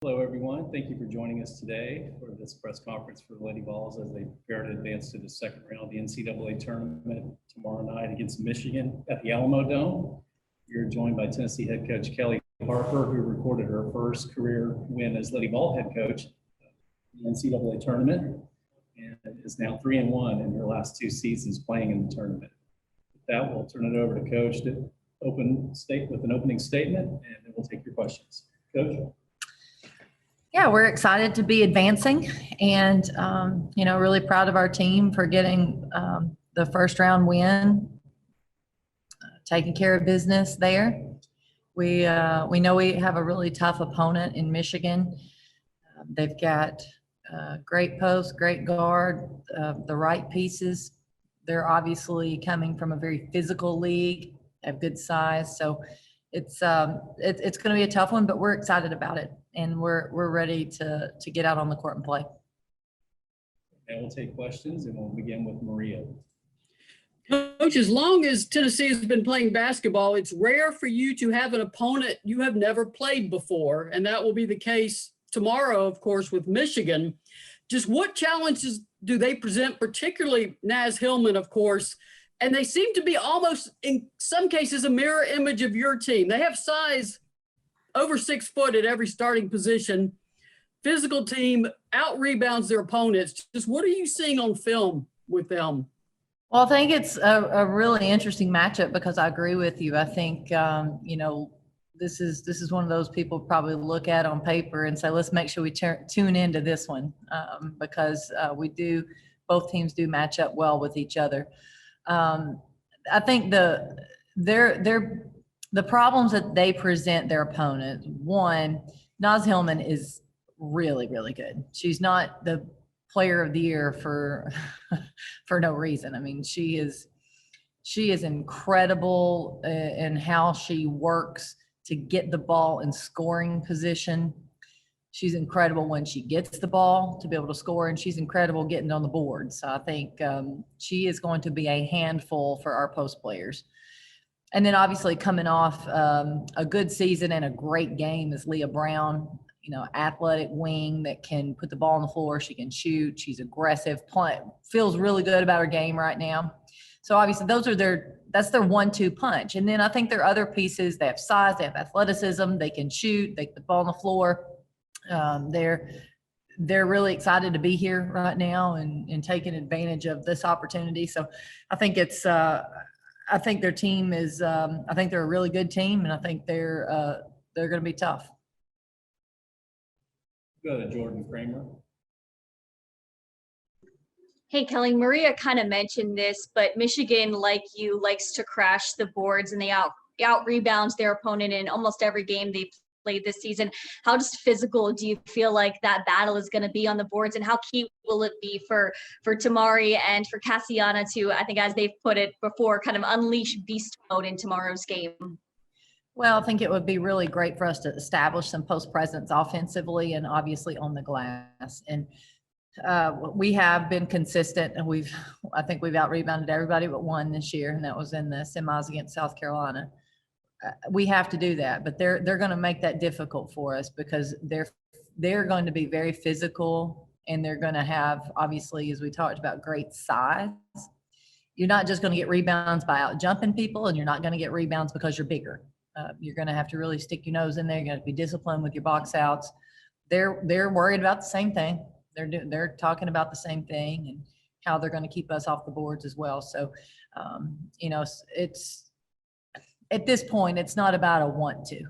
Hello, everyone. Thank you for joining us today for this press conference for the Lady Vols as they prepare to advance to the second round of the NCAA tournament tomorrow night against Michigan at the Alamo Dome. You're joined by Tennessee head coach Kellie Harper, who recorded her first career win as Lady Vol head coach in the NCAA tournament and is now 3-1 in her last two seasons playing in the tournament. With that, we'll turn it over to Coach to with an opening statement, and then we'll take your questions. Coach? Yeah, we're excited to be advancing and, really proud of our team for getting the first round win, taking care of business there. We know we have a really tough opponent in Michigan. They've got great post, great guard, the right pieces. They're obviously coming from a very physical league, have good size. So it's going to be a tough one, but we're excited about it. And we're ready to get out on the court and play. And we'll take questions, and we'll begin with Maria. Coach, as long as Tennessee has been playing basketball, it's rare for you to have an opponent you have never played before, and that will be the case tomorrow, of course, with Michigan. Just what challenges do they present, particularly Naz Hillman, of course, and they seem to be almost, in some cases, a mirror image of your team. They have size over 6 foot at every starting position, physical team, out-rebounds their opponents. Just what are you seeing on film with them? Well, I think it's a really interesting matchup because I agree with you. I think, this is one of those people probably look at on paper and say, let's make sure we tune into this one because both teams do match up well with each other. I think the problems that they present their opponent, one, Naz Hillman is really, really good. She's not the player of the year for no reason. I mean, she is incredible in how she works to get the ball in scoring position. She's incredible when she gets the ball to be able to score, and she's incredible getting on the board. So I think she is going to be a handful for our post players. And then obviously coming off a good season and a great game is Leah Brown, athletic wing that can put the ball on the floor. She can shoot. She's aggressive, feels really good about her game right now. So obviously that's their 1-2 punch. And then I think there are other pieces. They have size, they have athleticism, they can shoot, they put the ball on the floor. They're really excited to be here right now and taking advantage of this opportunity. So I think I think their team is, I think they're a really good team, and I think they're going to be tough. Go to Jordan Kramer. Hey, Kellie, Maria kind of mentioned this, but Michigan, like you, likes to crash the boards and they out rebounds their opponent in almost every game they played this season. How just physical do you feel like that battle is going to be on the boards, and how key will it be for Tamari and for Cassiana to, I think as they've put it before, kind of unleash beast mode in tomorrow's game? Well, I think it would be really great for us to establish some post presence offensively and obviously on the glass. And we have been consistent, and I think we've out rebounded everybody but one this year, and that was in the semis against South Carolina. We have to do that, but they're going to make that difficult for us because they're going to be very physical, and they're going to have, obviously, as we talked about, great size. You're not just going to get rebounds by out jumping people, and you're not going to get rebounds because you're bigger. You're going to have to really stick your nose in there. You're going to be disciplined with your box outs. They're worried about the same thing. They're talking about the same thing and how they're going to keep us off the boards as well. So, it's at this point, it's not about a want to.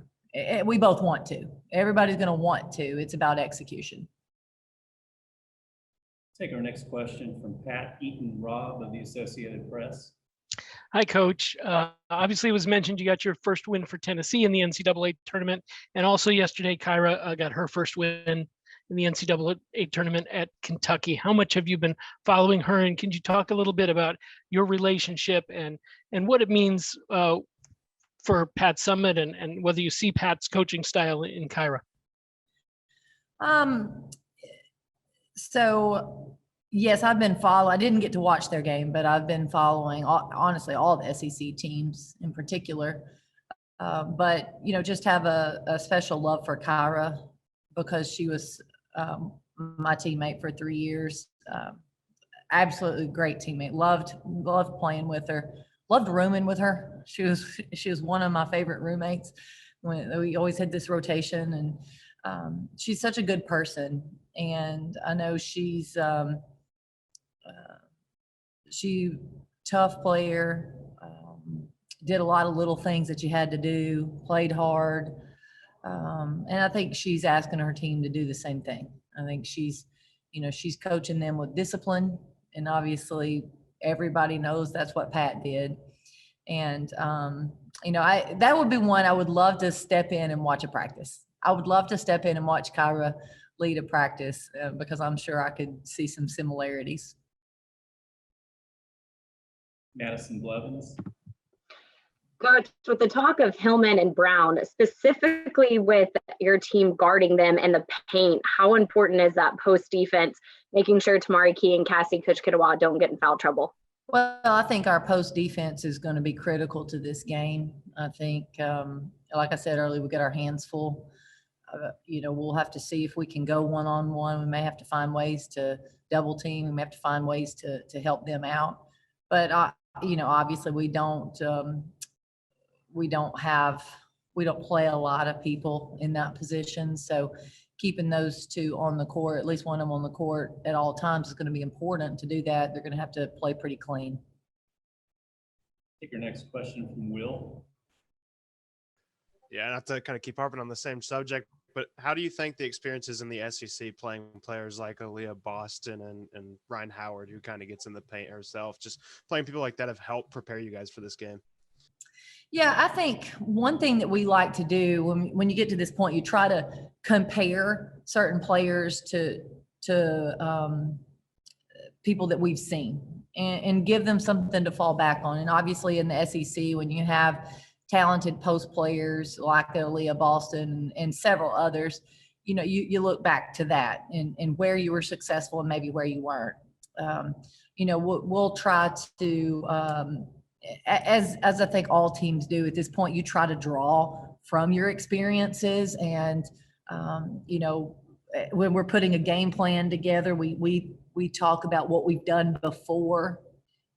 We both want to. Everybody's going to want to. It's about execution. Take our next question from Pat Eaton-Robb of the Associated Press. Hi, Coach. Obviously, it was mentioned you got your first win for Tennessee in the NCAA tournament, and also yesterday, Kyra got her first win in the NCAA tournament at Kentucky. How much have you been following her, and can you talk a little bit about your relationship and what it means for Pat Summitt and whether you see Pat's coaching style in Kyra? So yes, I've been following. I didn't get to watch their game, but I've been following honestly all the SEC teams in particular. But just have a special love for Kyra. because she was my teammate for 3 years. Absolutely great teammate. Loved playing with her. Loved rooming with her. She was one of my favorite roommates. We always had this rotation, and she's such a good person. And I know she's she tough player. Did a lot of little things that you had to do. Played hard. And I think she's asking her team to do the same thing. I think she's coaching them with discipline, and obviously everybody knows that's what Pat did. And that would be one I would love to step in and watch a practice. I would love to step in and watch Kyra lead a practice because I'm sure I could see some similarities. Madison Blevins. Coach, with the talk of Hillman and Brown, specifically with your team guarding them in the paint, how important is that post defense, making sure Tamari Key and Cassie Kuchkitawa don't get in foul trouble? Well, I think our post defense is going to be critical to this game. I think, like I said earlier, we got our hands full. We'll have to see if we can go one-on-one. We may have to find ways to double team. We may have to find ways to help them out. But, obviously we don't play a lot of people in that position. So keeping those two on the court, at least one of them on the court at all times, is going to be important. To do that, they're going to have to play pretty clean. Take your next question from Will. Yeah, not to kind of keep harping on the same subject, but how do you think the experiences in the SEC playing players like Aaliyah Boston and Ryan Howard, who kind of gets in the paint herself, just playing people like that have helped prepare you guys for this game? Yeah, I think one thing that we like to do when you get to this point, you try to compare certain players to people that we've seen and give them something to fall back on. And obviously in the SEC, when you have talented post players like Aaliyah Boston and several others, you look back to that and where you were successful and maybe where you weren't. We'll try to, as I think all teams do at this point, you try to draw from your experiences. And, when we're putting a game plan together, we talk about what we've done before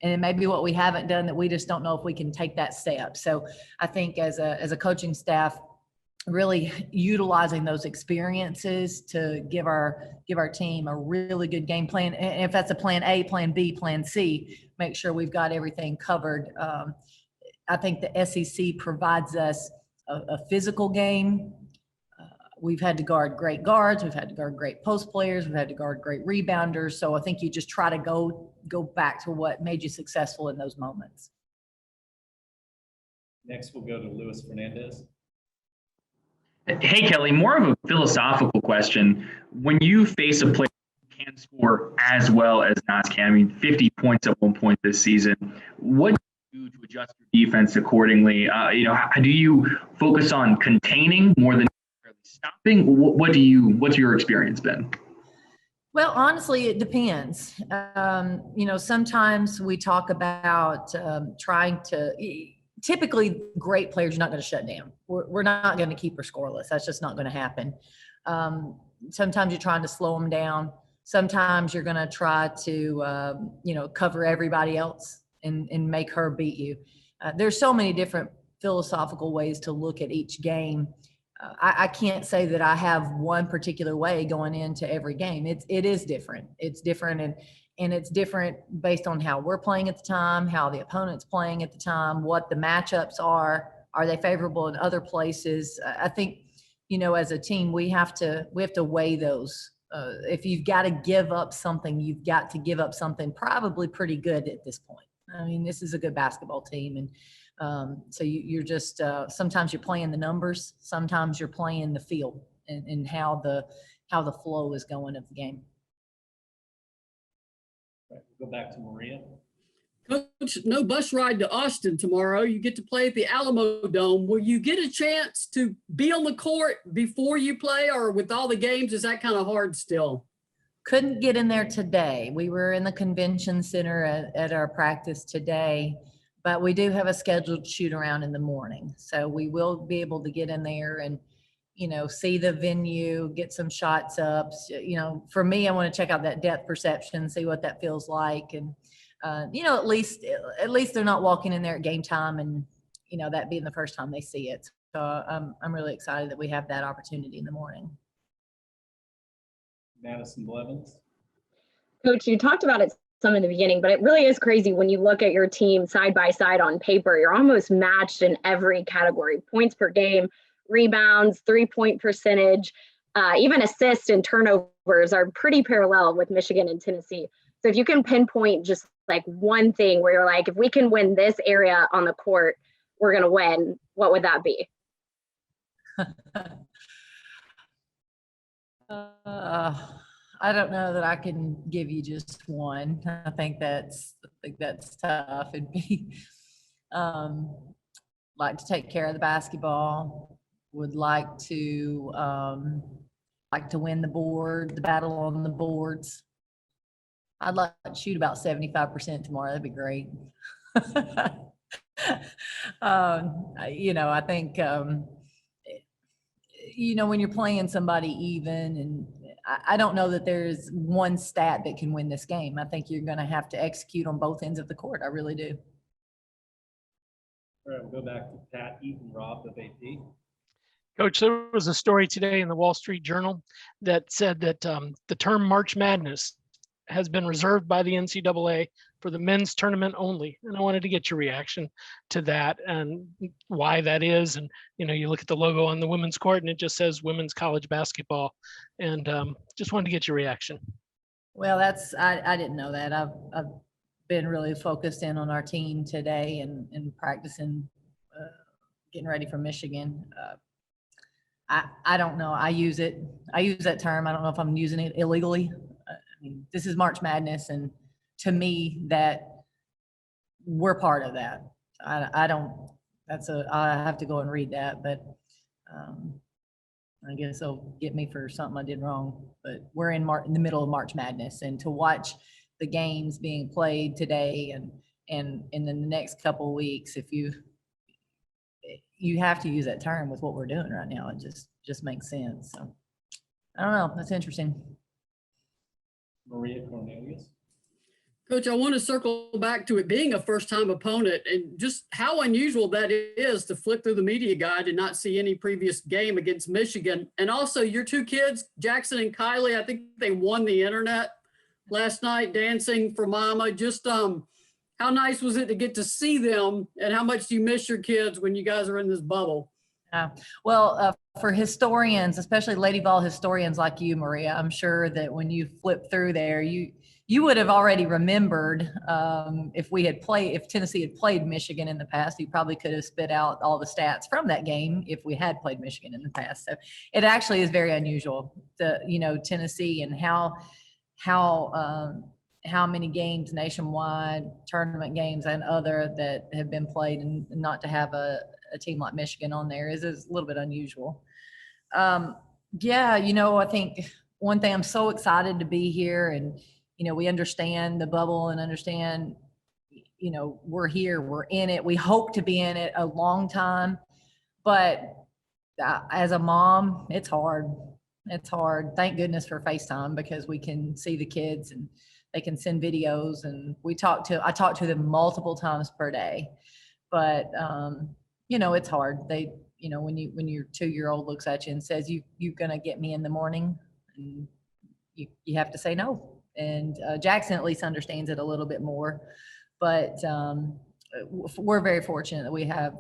and maybe what we haven't done that we just don't know if we can take that step. So I think as a coaching staff, really utilizing those experiences to give our team a really good game plan. And if that's a plan A, plan B, plan C, make sure we've got everything covered. I think the SEC provides us a physical game. We've had to guard great guards. We've had to guard great post players. We've had to guard great rebounders. So I think you just try to go back to what made you successful in those moments. Next, we'll go to Luis Fernandez. Hey, Kelly, more of a philosophical question. When you face a player who can score as well as Nas can, 50 points at one point this season, what do you do to adjust your defense accordingly? How do you focus on containing more than stopping? What's your experience been? Well, honestly, it depends. Sometimes we talk about trying to. Typically, great players are not going to shut down. We're not going to keep her scoreless. That's just not going to happen. Sometimes you're trying to slow them down. Sometimes you're going to try to, cover everybody else and make her beat you. There's so many different philosophical ways to look at each game. I can't say that I have one particular way going into every game. It is different. It's different and it's different based on how we're playing at the time, how the opponent's playing at the time, what the matchups are. Are they favorable in other places? I think, as a team, we have to weigh those. If you've got to give up something, you've got to give up something probably pretty good at this point. This is a good basketball team. And so you're just, sometimes you're playing the numbers, sometimes you're playing the field and how the flow is going of the game. Right, we'll go back to Maria. Coach, no bus ride to Austin tomorrow. You get to play at the Alamo Dome. Will you get a chance to be on the court before you play, or with all the games, is that kind of hard still? Couldn't get in there today. We were in the convention center at our practice today, but we do have a scheduled shoot around in the morning. So we will be able to get in there and see the venue, get some shots up. For me, I want to check out that depth perception, see what that feels like. And, at least they're not walking in there at game time and, that being the first time they see it. So I'm really excited that we have that opportunity in the morning. Madison Blevins. Coach, you talked about it some in the beginning, but it really is crazy when you look at your team side by side on paper. You're almost matched in every category: points per game, rebounds, 3-point percentage, even assists and turnovers are pretty parallel with Michigan and Tennessee. So if you can pinpoint just like one thing where you're like, if we can win this area on the court, we're going to win, what would that be? I don't know that I can give you just one. I think that's tough. It'd be like to take care of the basketball, would like to win the battle on the boards. I'd like to shoot about 75% tomorrow. That'd be great. I think when you're playing somebody even, and I don't know that there's one stat that can win this game. I think you're going to have to execute on both ends of the court. I really do. All right, we'll go back to Pat, Ethan, Rob, of AP. Coach, there was a story today in the Wall Street Journal that said that the term March Madness has been reserved by the NCAA for the men's tournament only. And I wanted to get your reaction to that and why that is. And, you look at the logo on the women's court and it just says women's college basketball. And just wanted to get your reaction. Well, I didn't know that. I've been really focused in on our team today and practicing, getting ready for Michigan. I don't know. I use that term. I don't know if I'm using it illegally. This is March Madness, and to me, that we're part of that. I have to go and read that, but I guess they'll get me for something I did wrong. But we're in the middle of March Madness, and to watch the games being played today and in the next couple of weeks, if you have to use that term with what we're doing right now. It just makes sense. So I don't know. That's interesting. Maria Cornelius. Coach, I want to circle back to it being a first-time opponent and just how unusual that is to flip through the media guide and not see any previous game against Michigan. And also your two kids, Jackson and Kylie, I think they won the internet last night dancing for mama. Just how nice was it to get to see them, and how much do you miss your kids when you guys are in this bubble? Well, for historians, especially Lady Vol historians like you, Maria, I'm sure that when you flip through there, you would have already remembered if Tennessee had played Michigan in the past, you probably could have spit out all the stats from that game if we had played Michigan in the past. So it actually is very unusual Tennessee and how many games nationwide, tournament games and other that have been played, and not to have a team like Michigan on there is a little bit unusual. I think one thing, I'm so excited to be here, and we understand the bubble and understand we're here, we're in it, we hope to be in it a long time, but as a mom, it's hard. Thank goodness for FaceTime, because we can see the kids and they can send videos, and I talk to them multiple times per day, but it's hard. When your 2-year-old looks at you and says, you're going to get me in the morning, and you have to say no. And Jackson at least understands it a little bit more, but we're very fortunate that we have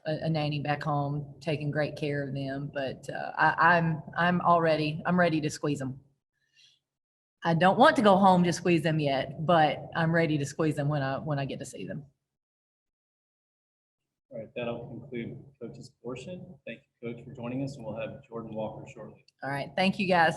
a nanny back home taking great care of them. But I'm ready to squeeze them. I don't want to go home to squeeze them yet, but I'm ready to squeeze them when I get to see them. All right, that'll conclude Coach's portion. Thank you, Coach, for joining us, and we'll have Jordan Walker shortly. All right, thank you, guys.